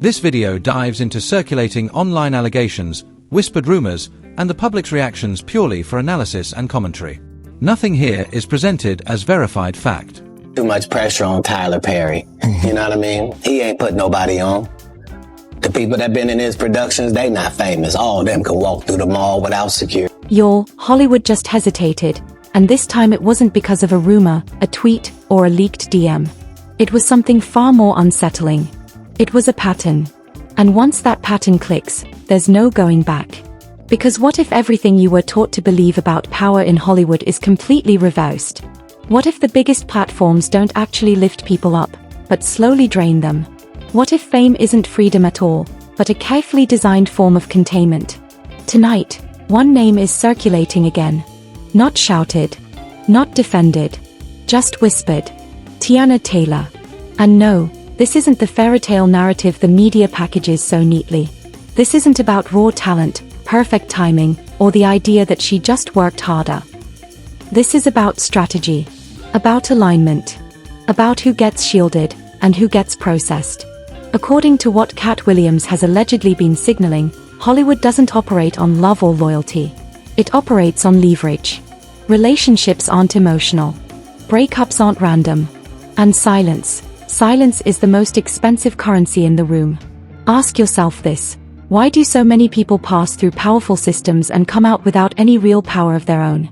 This video dives into circulating online allegations, whispered rumors, and the public's reactions purely for analysis and commentary. Nothing here is presented as verified fact. Too much pressure on Tyler Perry. You know what I mean? He ain't put nobody on. The people that been in his productions, they not famous. All of them can walk through the mall without security. Hollywood just hesitated, and this time it wasn't because of a rumor, a tweet, or a leaked DM. It was something far more unsettling. It was a pattern. And once that pattern clicks, there's no going back. Because what if everything you were taught to believe about power in Hollywood is completely reversed? What if the biggest platforms don't actually lift people up, but slowly drain them? What if fame isn't freedom at all, but a carefully designed form of containment? Tonight, one name is circulating again. Not shouted, not defended, just whispered. Tiana Taylor. And no, this isn't the fairytale narrative the media packages so neatly. This isn't about raw talent, perfect timing, or the idea that she just worked harder. This is about strategy, about alignment, about who gets shielded and who gets processed. According to what Katt has allegedly been signaling, Hollywood doesn't operate on love or loyalty. It operates on leverage. Relationships aren't emotional. Breakups aren't random. And silence. Silence is the most expensive currency in the room. Ask yourself this: why do so many people pass through powerful systems and come out without any real power of their own?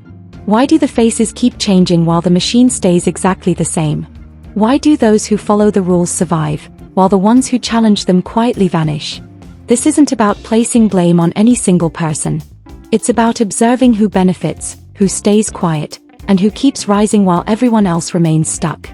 Why do the faces keep changing while the machine stays exactly the same? Why do those who follow the rules survive, while the ones who challenge them quietly vanish? This isn't about placing blame on any single person. It's about observing who benefits, who stays quiet, and who keeps rising while everyone else remains stuck.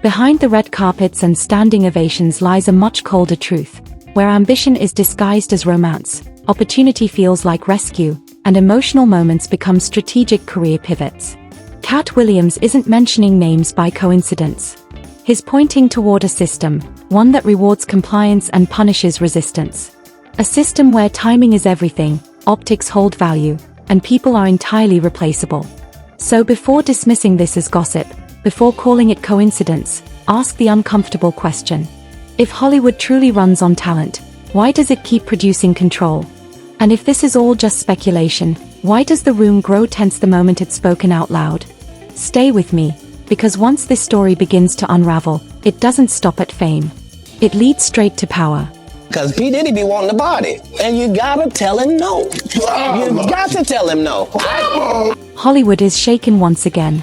Behind the red carpets and standing ovations lies a much colder truth, where ambition is disguised as romance, opportunity feels like rescue, and emotional moments become strategic career pivots. Katt isn't mentioning names by coincidence. He's pointing toward a system, one that rewards compliance and punishes resistance. A system where timing is everything, optics hold value, and people are entirely replaceable. So before dismissing this as gossip, before calling it coincidence, ask the uncomfortable question. If Hollywood truly runs on talent, why does it keep producing control? And if this is all just speculation, why does the room grow tense the moment it's spoken out loud? Stay with me, because once this story begins to unravel, it doesn't stop at fame. It leads straight to power. Because P. Diddy be wanting the body, and you gotta tell him no. You got to tell him no. Hollywood is shaken once again.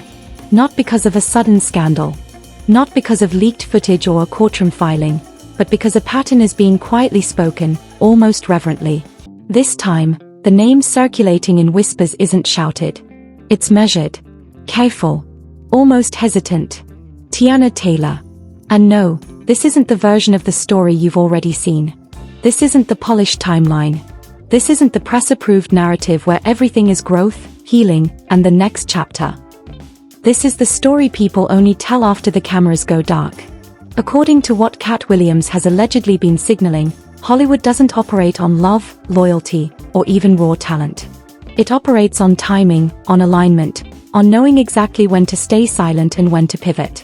Not because of a sudden scandal. Not because of leaked footage or a courtroom filing, but because a pattern is being quietly spoken, almost reverently. This time, the name circulating in whispers isn't shouted. It's measured. Careful. Almost hesitant. Tiana Taylor. And no, this isn't the version of the story you've already seen. This isn't the polished timeline. This isn't the press-approved narrative where everything is growth, healing, and the next chapter. This is the story people only tell after the cameras go dark. According to what Katt has allegedly been signaling, Hollywood doesn't operate on love, loyalty, or even raw talent. It operates on timing, on alignment, on knowing exactly when to stay silent and when to pivot.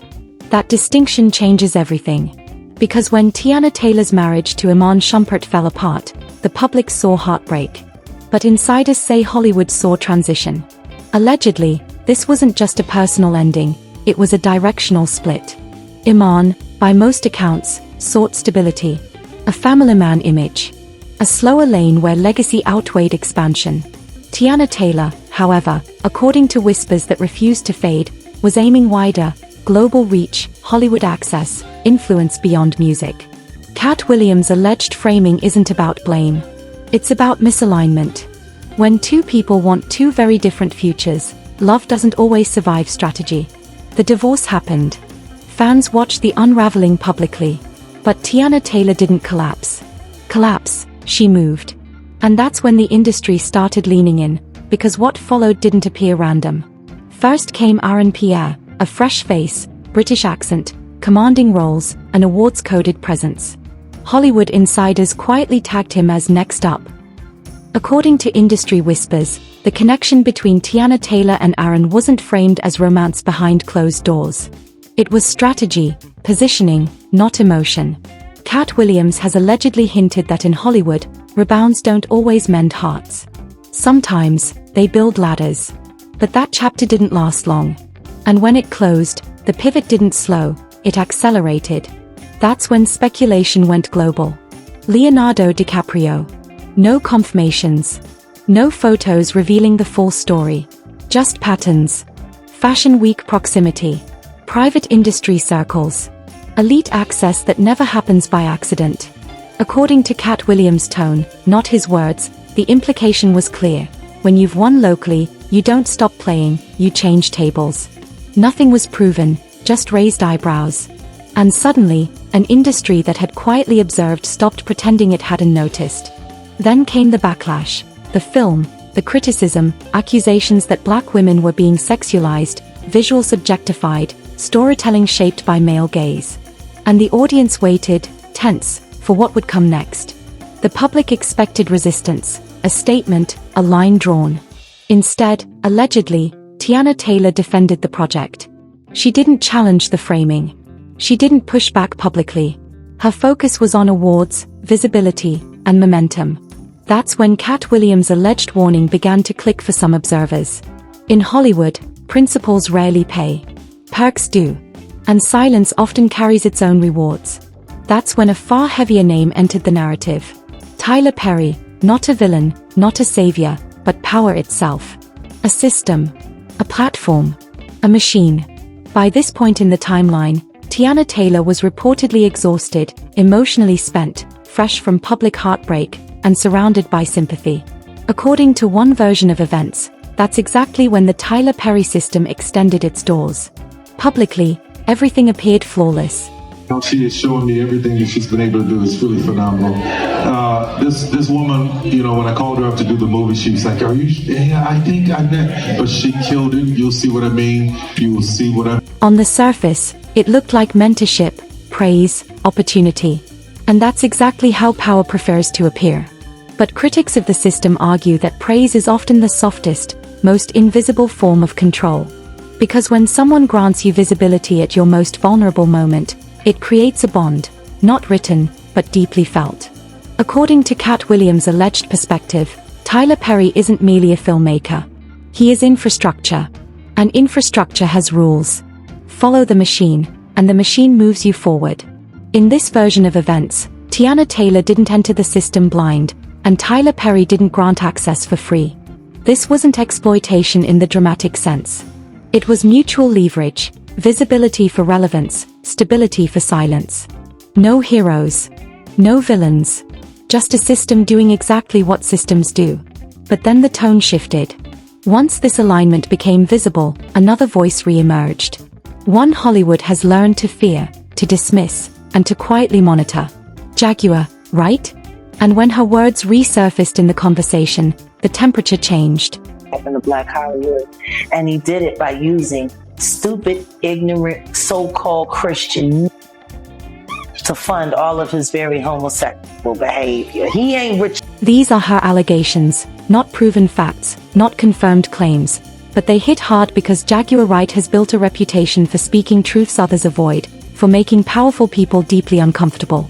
That distinction changes everything. Because when Tiana Taylor's marriage to Iman Shumpert fell apart, the public saw heartbreak. But insiders say Hollywood saw transition. Allegedly, this wasn't just a personal ending, it was a directional split. Iman, by most accounts, sought stability. A family man image. A slower lane where legacy outweighed expansion. Tiana Taylor, however, according to whispers that refused to fade, was aiming wider, global reach, Hollywood access, influence beyond music. Katt alleged framing isn't about blame. It's about misalignment. When two people want two very different futures, love doesn't always survive strategy. The divorce happened. Fans watched the unraveling publicly. But Tiana Taylor didn't collapse. She moved. And that's when the industry started leaning in, because what followed didn't appear random. First came Aaron Pierre, a fresh face, British accent, commanding roles, an awards-coded presence. Hollywood insiders quietly tagged him as next up. According to industry whispers, the connection between Tiana Taylor and Aaron wasn't framed as romance behind closed doors. It was strategy, positioning, not emotion. Katt Williams has allegedly hinted that in Hollywood, rebounds don't always mend hearts. Sometimes, they build ladders. But that chapter didn't last long. And when it closed, the pivot didn't slow, it accelerated. That's when speculation went global. Leonardo DiCaprio. No confirmations. No photos revealing the full story. Just patterns. Fashion Week proximity. Private industry circles. Elite access that never happens by accident. According to Katt Williams' tone, not his words, the implication was clear. When you've won locally, you don't stop playing, you change tables. Nothing was proven, just raised eyebrows. And suddenly, an industry that had quietly observed stopped pretending it hadn't noticed. Then came the backlash. The film, the criticism, accusations that black women were being sexualized, visuals objectified, storytelling shaped by male gaze. And the audience waited, tense, for what would come next. The public expected resistance, a statement, a line drawn. Instead, allegedly, Tiana Taylor defended the project. She didn't challenge the framing. She didn't push back publicly. Her focus was on awards, visibility, and momentum. That's when Katt Williams' alleged warning began to click for some observers. In Hollywood, principles rarely pay. Perks do. And silence often carries its own rewards. That's when a far heavier name entered the narrative. Tyler Perry, not a villain, not a savior, but power itself. A system. A platform. A machine. By this point in the timeline, Tiana Taylor was reportedly exhausted, emotionally spent, fresh from public heartbreak, and surrounded by sympathy. According to one version of events, that's exactly when the Tyler Perry system extended its doors. Publicly, everything appeared flawless. She is showing me everything that she's been able to do. It's really phenomenal. This woman, when I called her up to do the movie, she was like, yeah, I think I bet. But she killed it. You'll see what I mean. You will see what I mean. On the surface, it looked like mentorship, praise, opportunity. And that's exactly how power prefers to appear. But critics of the system argue that praise is often the softest, most invisible form of control. Because when someone grants you visibility at your most vulnerable moment, it creates a bond, not written, but deeply felt. According to Katt Williams' alleged perspective, Tyler Perry isn't merely a filmmaker. He is infrastructure. And infrastructure has rules. Follow the machine, and the machine moves you forward. In this version of events, Tiana Taylor didn't enter the system blind, and Tyler Perry didn't grant access for free. This wasn't exploitation in the dramatic sense. It was mutual leverage, visibility for relevance, stability for silence. No heroes. No villains. Just a system doing exactly what systems do. But then the tone shifted. Once this alignment became visible, another voice re-emerged. One Hollywood has learned to fear, to dismiss, and to quietly monitor. Jaguar, right? And when her words resurfaced in the conversation, the temperature changed. In the Black Hollywood, and he did it by using stupid, ignorant, so-called Christian to fund all of his very homosexual behavior. He ain't rich. These are her allegations, not proven facts, not confirmed claims, but they hit hard because Jaguar Wright has built a reputation for speaking truths others avoid, for making powerful people deeply uncomfortable.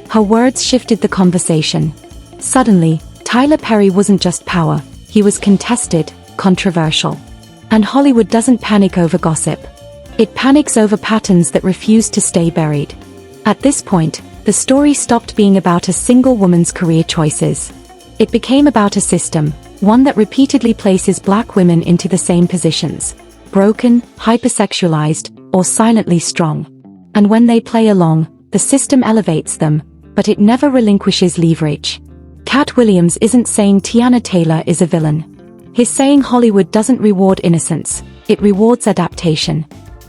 Her words shifted the conversation. Suddenly, Tyler Perry wasn't just power, he was contested, controversial. And Hollywood doesn't panic over gossip. It panics over patterns that refuse to stay buried. At this point, the story stopped being about a single woman's career choices. It became about a system, one that repeatedly places black women into the same positions. Broken, hypersexualized, or silently strong. And when they play along, the system elevates them, but it never relinquishes leverage. Katt Williams isn't saying Tiana Taylor is a villain. He's saying Hollywood doesn't reward innocence, it rewards adaptation.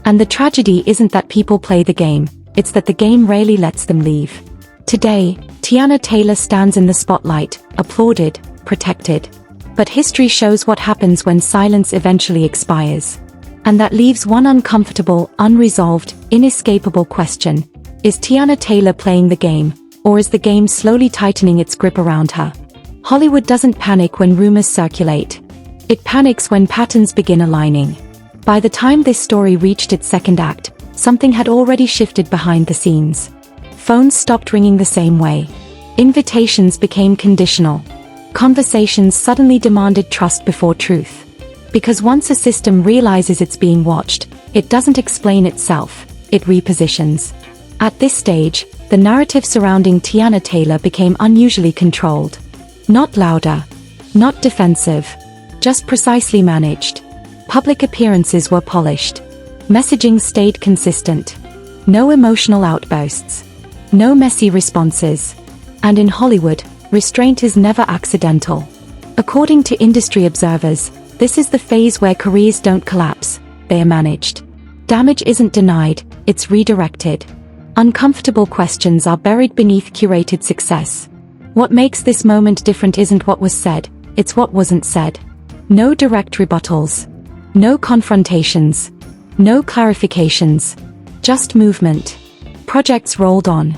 And the tragedy isn't that people play the game, it's that the game rarely lets them leave. Today, Tiana Taylor stands in the spotlight, applauded, protected. But history shows what happens when silence eventually expires. And that leaves one uncomfortable, unresolved, inescapable question. Is Tiana Taylor playing the game, or is the game slowly tightening its grip around her? Hollywood doesn't panic when rumors circulate. It panics when patterns begin aligning. By the time this story reached its second act, something had already shifted behind the scenes. Phones stopped ringing the same way. Invitations became conditional. Conversations suddenly demanded trust before truth. Because once a system realizes it's being watched, it doesn't explain itself, it repositions. At this stage, the narrative surrounding Tiana Taylor became unusually controlled. Not louder, not defensive, just precisely managed. Public appearances were polished. Messaging stayed consistent. No emotional outbursts. No messy responses. And in Hollywood, restraint is never accidental. According to industry observers, this is the phase where careers don't collapse, they are managed. Damage isn't denied, it's redirected. Uncomfortable questions are buried beneath curated success. What makes this moment different isn't what was said, it's what wasn't said. No direct rebuttals. No confrontations. No clarifications. Just movement. Projects rolled on.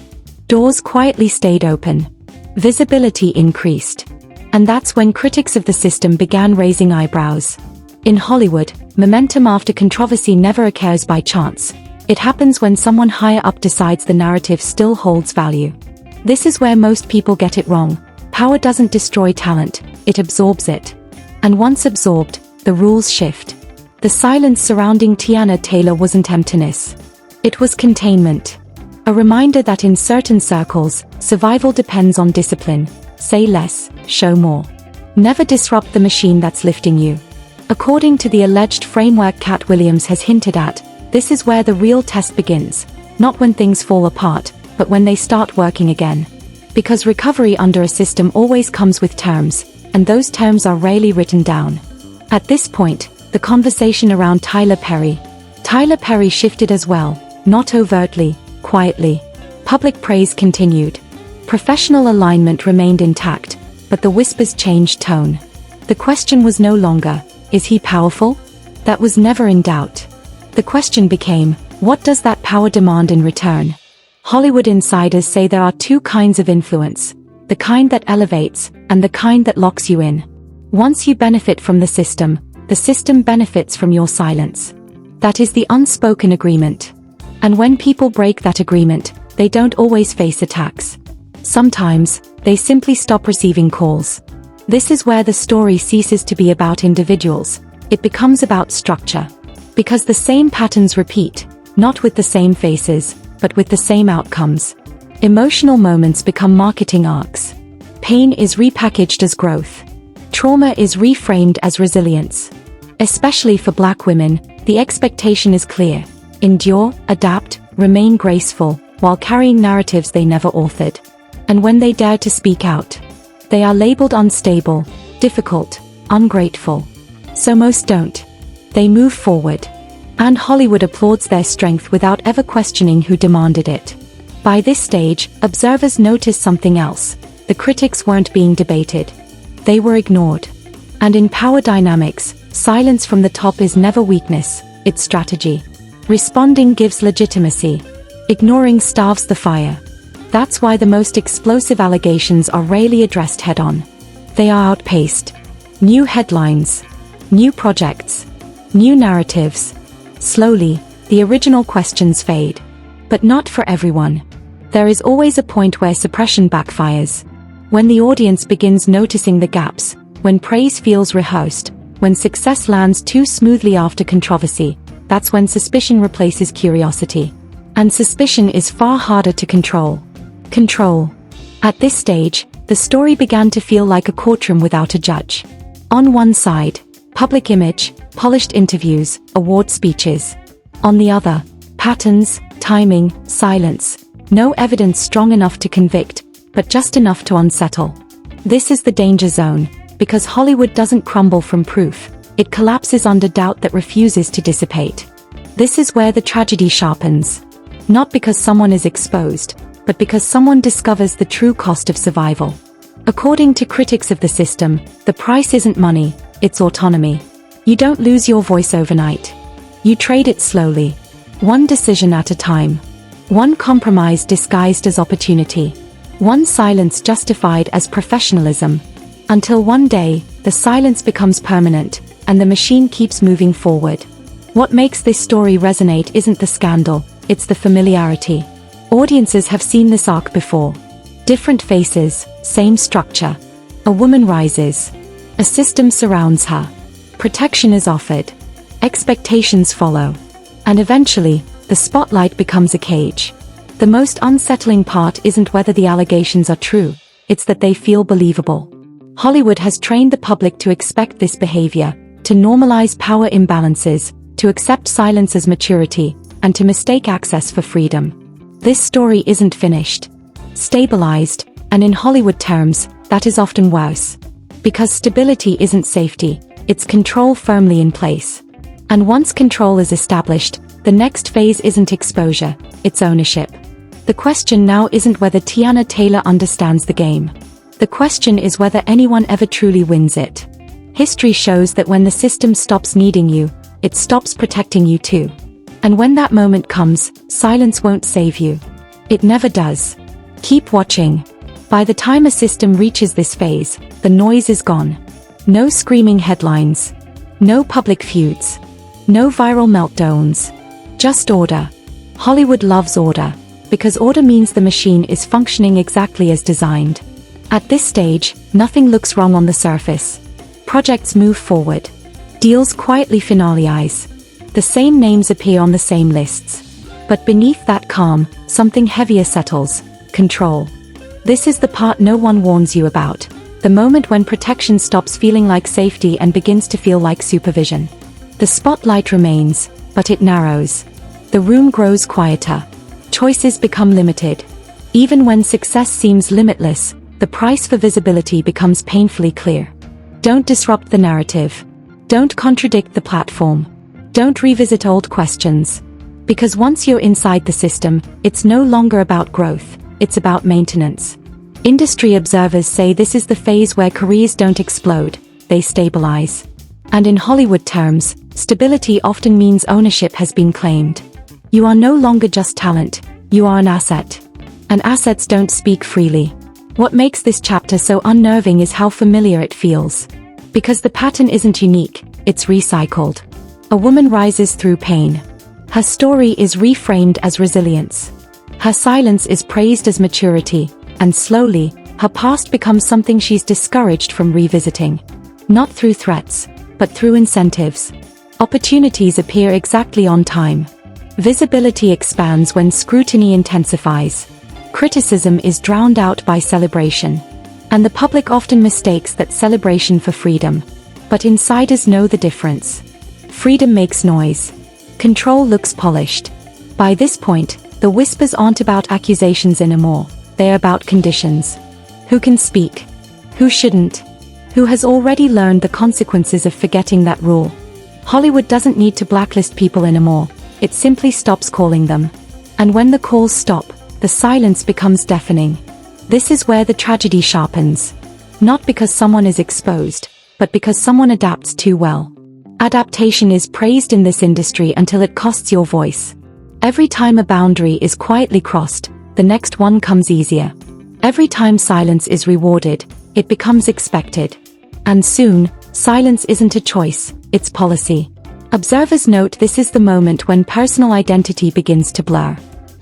Doors quietly stayed open. Visibility increased. And that's when critics of the system began raising eyebrows. In Hollywood, momentum after controversy never occurs by chance. It happens when someone higher up decides the narrative still holds value. This is where most people get it wrong. Power doesn't destroy talent, it absorbs it. And once absorbed, the rules shift. The silence surrounding Tiana Taylor wasn't emptiness. It was containment. A reminder that in certain circles, survival depends on discipline. Say less, show more. Never disrupt the machine that's lifting you. According to the alleged framework Katt Williams has hinted at, this is where the real test begins. Not when things fall apart, but when they start working again. Because recovery under a system always comes with terms, and those terms are rarely written down. At this point, the conversation around Tyler Perry shifted as well, not overtly, quietly. Public praise continued. Professional alignment remained intact, but the whispers changed tone. The question was no longer, is he powerful? That was never in doubt. The question became, what does that power demand in return? Hollywood insiders say there are two kinds of influence, the kind that elevates, and the kind that locks you in. Once you benefit from the system benefits from your silence. That is the unspoken agreement. And when people break that agreement, they don't always face attacks. Sometimes, they simply stop receiving calls. This is where the story ceases to be about individuals, it becomes about structure. Because the same patterns repeat, not with the same faces, but with the same outcomes. Emotional moments become marketing arcs. Pain is repackaged as growth. Trauma is reframed as resilience. Especially for Black women, the expectation is clear. Endure, adapt, remain graceful, while carrying narratives they never authored. And when they dare to speak out, they are labeled unstable, difficult, ungrateful. So most don't. They move forward. And Hollywood applauds their strength without ever questioning who demanded it. By this stage, observers noticed something else. The critics weren't being debated. They were ignored. And in power dynamics, silence from the top is never weakness, it's strategy. Responding gives legitimacy. Ignoring starves the fire. That's why the most explosive allegations are rarely addressed head-on. They are outpaced. New headlines. New projects. New narratives. Slowly, the original questions fade. But not for everyone. There is always a point where suppression backfires. When the audience begins noticing the gaps, when praise feels rehearsed, when success lands too smoothly after controversy, that's when suspicion replaces curiosity. And suspicion is far harder to control. At this stage, the story began to feel like a courtroom without a judge. On one side, public image, polished interviews, award speeches. On the other, patterns, timing, silence. No evidence strong enough to convict, but just enough to unsettle. This is the danger zone, because Hollywood doesn't crumble from proof, it collapses under doubt that refuses to dissipate. This is where the tragedy sharpens. Not because someone is exposed, but because someone discovers the true cost of survival. According to critics of the system, the price isn't money, it's autonomy. You don't lose your voice overnight. You trade it slowly. One decision at a time. One compromise disguised as opportunity. One silence justified as professionalism. Until one day, the silence becomes permanent, and the machine keeps moving forward. What makes this story resonate isn't the scandal, it's the familiarity. Audiences have seen this arc before. Different faces, same structure. A woman rises. A system surrounds her. Protection is offered. Expectations follow. And eventually, the spotlight becomes a cage. The most unsettling part isn't whether the allegations are true, it's that they feel believable. Hollywood has trained the public to expect this behavior, to normalize power imbalances, to accept silence as maturity, and to mistake access for freedom. This story isn't finished. Stabilized, and in Hollywood terms, that is often worse. Because stability isn't safety, it's control firmly in place. And once control is established, the next phase isn't exposure, it's ownership. The question now isn't whether Tiana Taylor understands the game. The question is whether anyone ever truly wins it. History shows that when the system stops needing you, it stops protecting you too. And when that moment comes, silence won't save you. It never does. Keep watching. By the time a system reaches this phase, the noise is gone. No screaming headlines. No public feuds. No viral meltdowns. Just order. Hollywood loves order, because order means the machine is functioning exactly as designed. At this stage, nothing looks wrong on the surface. Projects move forward. Deals quietly finalize. The same names appear on the same lists. But beneath that calm, something heavier settles: control. This is the part no one warns you about. The moment when protection stops feeling like safety and begins to feel like supervision. The spotlight remains, but it narrows. The room grows quieter. Choices become limited. Even when success seems limitless, the price for visibility becomes painfully clear. Don't disrupt the narrative. Don't contradict the platform. Don't revisit old questions. Because once you're inside the system, it's no longer about growth, it's about maintenance. Industry observers say this is the phase where careers don't explode, they stabilize. And in Hollywood terms, stability often means ownership has been claimed. You are no longer just talent, you are an asset. And assets don't speak freely. What makes this chapter so unnerving is how familiar it feels. Because the pattern isn't unique, it's recycled. A woman rises through pain. Her story is reframed as resilience. Her silence is praised as maturity, and slowly, her past becomes something she's discouraged from revisiting. Not through threats, but through incentives. Opportunities appear exactly on time. Visibility expands when scrutiny intensifies. Criticism is drowned out by celebration. And the public often mistakes that celebration for freedom. But insiders know the difference. Freedom makes noise. Control looks polished. By this point, the whispers aren't about accusations anymore, they're about conditions. Who can speak? Who shouldn't? Who has already learned the consequences of forgetting that rule? Hollywood doesn't need to blacklist people anymore, it simply stops calling them. And when the calls stop, the silence becomes deafening. This is where the tragedy sharpens. Not because someone is exposed, but because someone adapts too well. Adaptation is praised in this industry until it costs your voice. Every time a boundary is quietly crossed, the next one comes easier. Every time silence is rewarded, it becomes expected. And soon, silence isn't a choice, it's policy. Observers note this is the moment when personal identity begins to blur.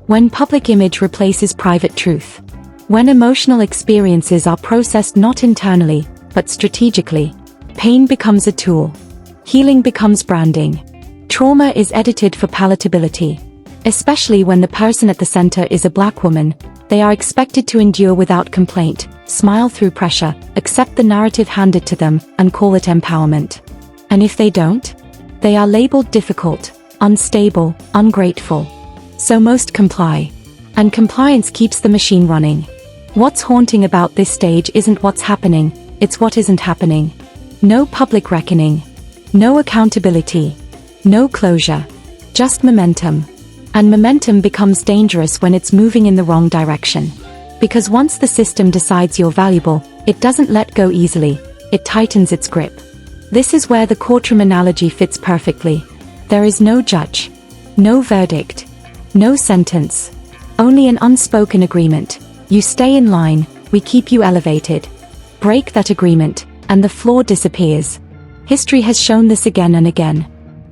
When public image replaces private truth. When emotional experiences are processed not internally, but strategically. Pain becomes a tool. Healing becomes branding. Trauma is edited for palatability. Especially when the person at the center is a black woman, they are expected to endure without complaint, smile through pressure, accept the narrative handed to them, and call it empowerment. And if they don't, they are labeled difficult, unstable, ungrateful. So most comply. And compliance keeps the machine running. What's haunting about this stage isn't what's happening, it's what isn't happening. No public reckoning. No accountability. No closure. Just momentum. And momentum becomes dangerous when it's moving in the wrong direction. Because once the system decides you're valuable, it doesn't let go easily, it tightens its grip. This is where the courtroom analogy fits perfectly. There is no judge. No verdict. No sentence. Only an unspoken agreement. You stay in line, we keep you elevated. Break that agreement, and the floor disappears. History has shown this again and again.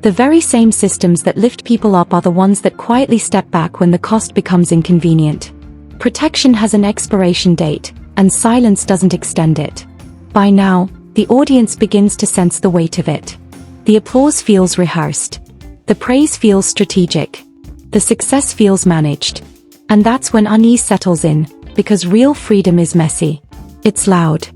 The very same systems that lift people up are the ones that quietly step back when the cost becomes inconvenient. Protection has an expiration date, and silence doesn't extend it. By now, the audience begins to sense the weight of it. The applause feels rehearsed. The praise feels strategic. The success feels managed. And that's when unease settles in, because real freedom is messy. It's loud.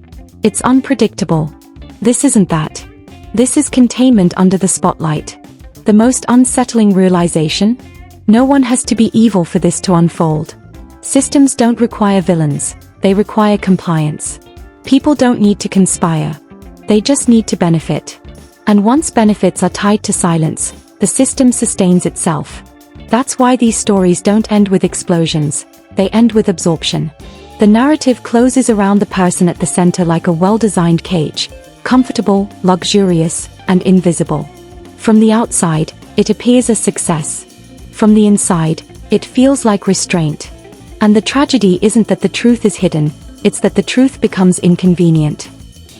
It's unpredictable. This isn't that. This is containment under the spotlight. The most unsettling realization? No one has to be evil for this to unfold. Systems don't require villains, they require compliance. People don't need to conspire. They just need to benefit. And once benefits are tied to silence, the system sustains itself. That's why these stories don't end with explosions, they end with absorption. The narrative closes around the person at the center like a well-designed cage, comfortable, luxurious, and invisible. From the outside, it appears a success. From the inside, it feels like restraint. And the tragedy isn't that the truth is hidden, it's that the truth becomes inconvenient.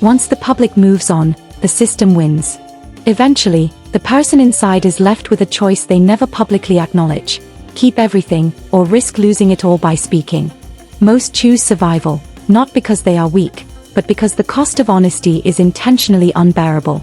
Once the public moves on, the system wins. Eventually, the person inside is left with a choice they never publicly acknowledge: keep everything, or risk losing it all by speaking. Most choose survival, not because they are weak, but because the cost of honesty is intentionally unbearable.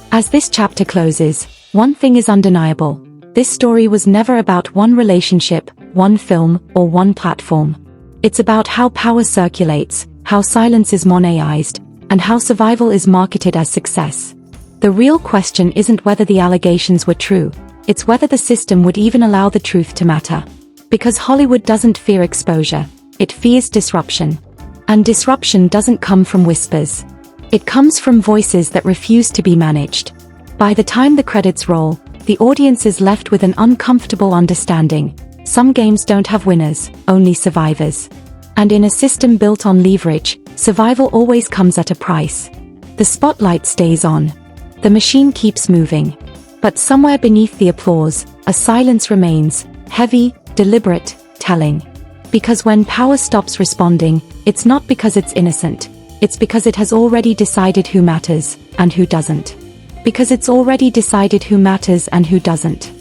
As this chapter closes, one thing is undeniable. This story was never about one relationship, one film, or one platform. It's about how power circulates, how silence is monetized, and how survival is marketed as success. The real question isn't whether the allegations were true, it's whether the system would even allow the truth to matter. Because Hollywood doesn't fear exposure, it fears disruption. And disruption doesn't come from whispers. It comes from voices that refuse to be managed. By the time the credits roll, the audience is left with an uncomfortable understanding. Some games don't have winners, only survivors. And in a system built on leverage, survival always comes at a price. The spotlight stays on. The machine keeps moving. But somewhere beneath the applause, a silence remains, heavy, deliberate, telling. Because when power stops responding, it's not because it's innocent. It's because it has already decided who matters, and who doesn't. Because it's already decided who matters and who doesn't.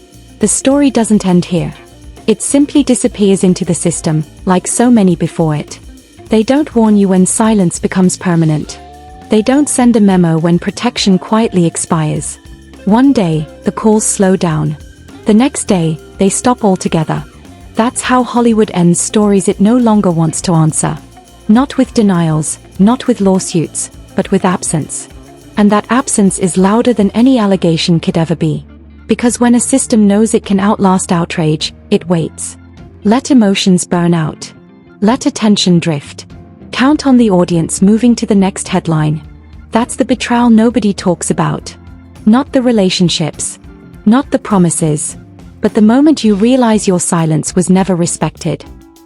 The story doesn't end here. It simply disappears into the system, like so many before it. They don't warn you when silence becomes permanent. They don't send a memo when protection quietly expires. One day, the calls slow down. The next day, they stop altogether. That's how Hollywood ends stories it no longer wants to answer. Not with denials, not with lawsuits, but with absence. And that absence is louder than any allegation could ever be. Because when a system knows it can outlast outrage, it waits. Let emotions burn out. Let attention drift. Count on the audience moving to the next headline. That's the betrayal nobody talks about. Not the relationships. Not the promises. But the moment you realize your silence was never respected.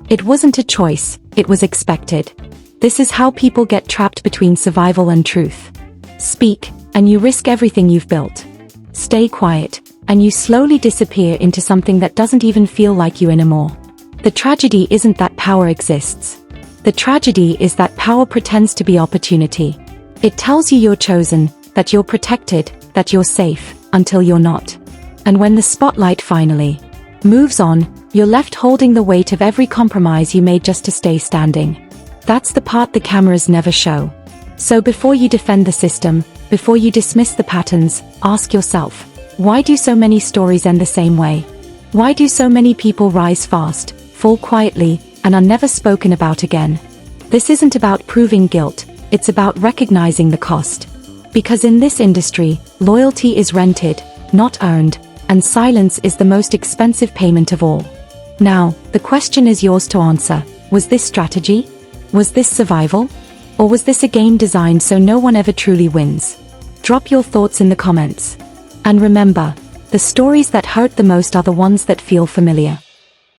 It wasn't a choice, it was expected. This is how people get trapped between survival and truth. Speak, and you risk everything you've built. Stay quiet, and you slowly disappear into something that doesn't even feel like you anymore. The tragedy isn't that power exists. The tragedy is that power pretends to be opportunity. It tells you you're chosen, that you're protected, that you're safe, until you're not. And when the spotlight finally moves on, you're left holding the weight of every compromise you made just to stay standing. That's the part the cameras never show. So before you defend the system, before you dismiss the patterns, ask yourself, why do so many stories end the same way? Why do so many people rise fast, fall quietly, and are never spoken about again? This isn't about proving guilt, it's about recognizing the cost. Because in this industry, loyalty is rented, not earned, and silence is the most expensive payment of all. Now, the question is yours to answer. Was this strategy? Was this survival? Or was this a game designed so no one ever truly wins? Drop your thoughts in the comments. And remember, the stories that hurt the most are the ones that feel familiar.